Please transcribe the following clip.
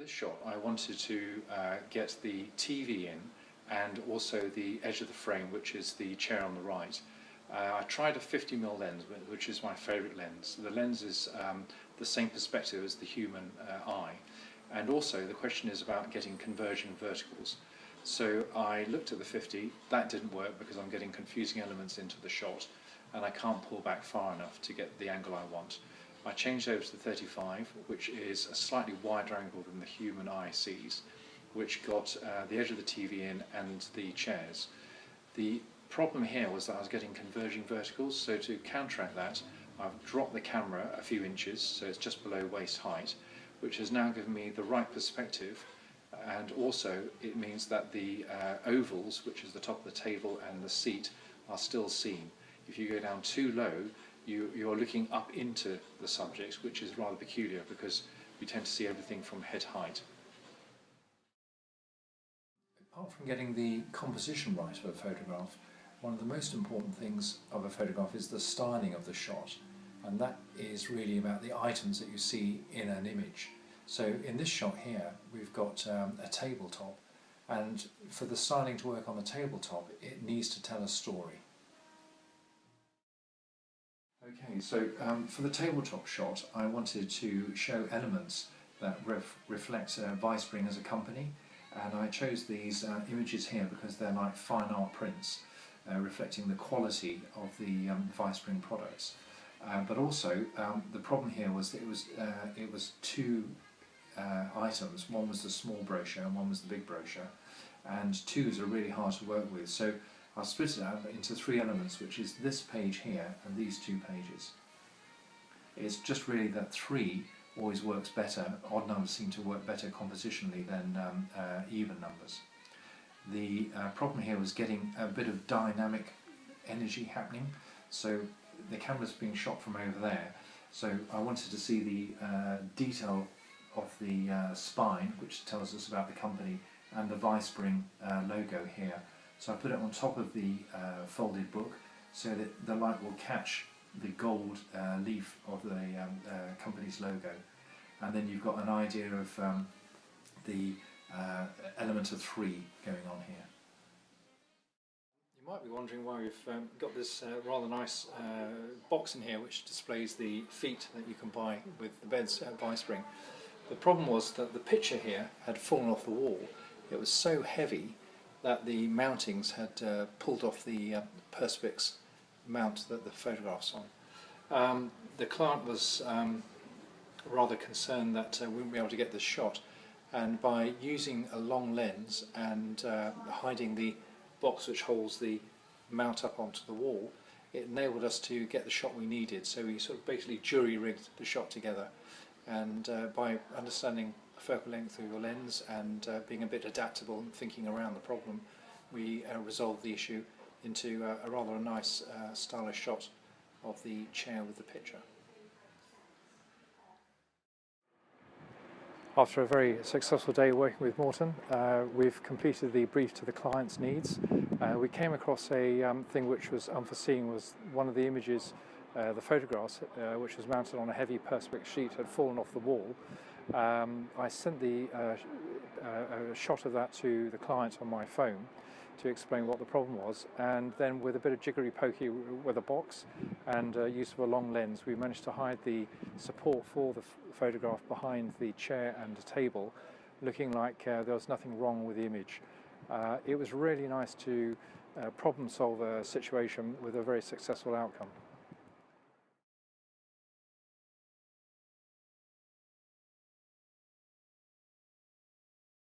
this shot I wanted to get the TV in and also the edge of the frame, which is the chair on the right. I tried a 50mm lens, which is my favourite lens. The lens is the same perspective as the human eye, and also the question is about getting converging verticals. So I looked at the 50, that didn't work because I'm getting confusing elements into the shot and I can't pull back far enough to get the angle I want. I changed over to the 35, which is a slightly wider angle than the human eye sees, which got the edge of the TV in and the chairs. The problem here was that I was getting converging verticals, so to counteract that I've dropped the camera a few inches, so it's just below waist height, which has now given me the right perspective, and also it means that the ovals, which is the top of the table and the seat, are still seen. If you go down too low, you're looking up into the subject, which is rather peculiar because we tend to see everything from head height. Apart from getting the composition right of a photograph, one of the most important things of a photograph is the styling of the shot, and that is really about the items that you see in an image. So in this shot here we've got a tabletop, and for the styling to work on the tabletop it needs to tell a story. Okay, so for the tabletop shot I wanted to show elements that reflect Vispring as a company, and I chose these images here because they're like fine art prints reflecting the quality of the Vispring products. But also the problem here was that it was two items. One was the small brochure and one was the big brochure, and twos are really hard to work with. So I'll split it out into three elements, which is this page here and these two pages. It's just really that three always works better. Odd numbers seem to work better compositionally than even numbers. The problem here was getting a bit of dynamic energy happening. So the camera's being shot from over there. So I wanted to see the detail of the spine, which tells us about the company, and the Vispring logo here. So I put it on top of the folded book so that the light will catch the gold leaf of the company's logo, and then you've got an idea of the element of three going on here. You might be wondering why we've got this rather nice box in here which displays the feet that you can buy with the beds at Vispring. The problem was that the picture here had fallen off the wall. It was so heavy that the mountings had pulled off the Perspex mount that the photograph's on. The client was rather concerned that we wouldn't be able to get this shot, and by using a long lens and hiding the box which holds the mount up onto the wall, it enabled us to get the shot we needed. So we sort of basically jury-rigged the shot together, and by understanding the focal length of your lens and being a bit adaptable and thinking around the problem, we resolved the issue into a rather nice stylish shot of the chair with the picture. After a very successful day working with Morton, we've completed the brief to the client's needs. We came across a thing which was unforeseen. Was one of the images, the photographs, which was mounted on a heavy Perspex sheet, had fallen off the wall. I sent a shot of that to the client on my phone to explain what the problem was, and then with a bit of jiggery pokey with a box and use of a long lens, we managed to hide the support for the photograph behind the chair and the table, looking like there was nothing wrong with the image. It was really nice to problem solve a situation with a very successful outcome.